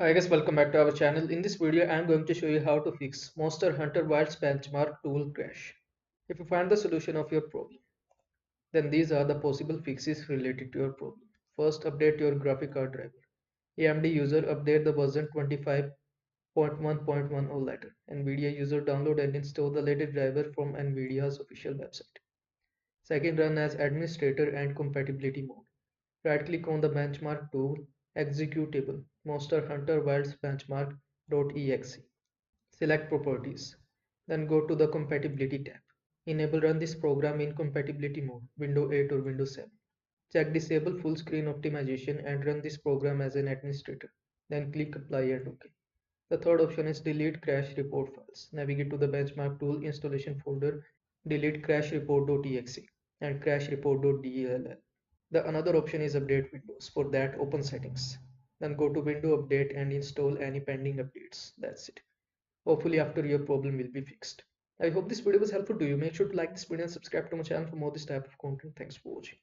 Hi guys, welcome back to our channel. In this video, I am going to show you how to fix Monster Hunter Wilds benchmark tool crash. If you find the solution of your problem, then these are the possible fixes related to your problem. First, update your graphic card driver. AMD user update the version 25.1.10 or later. NVIDIA user download and install the latest driver from NVIDIA's official website. Second, run as administrator and compatibility mode. Right click on the benchmark tool, executable, Monster Hunter Wilds benchmark.exe. Select properties. Then go to the compatibility tab. Enable run this program in compatibility mode, Windows 8 or Windows 7. Check disable full screen optimization and run this program as an administrator. Then click apply and OK. The third option is delete crash report files. Navigate to the benchmark tool installation folder, delete crash report.exe and crash report.dll. The another option is update Windows. For that, open settings. Then go to window update and install any pending updates. That's it. Hopefully after your problem will be fixed. I hope this video was helpful to you. Make sure to like this video and subscribe to my channel for more this type of content. Thanks for watching.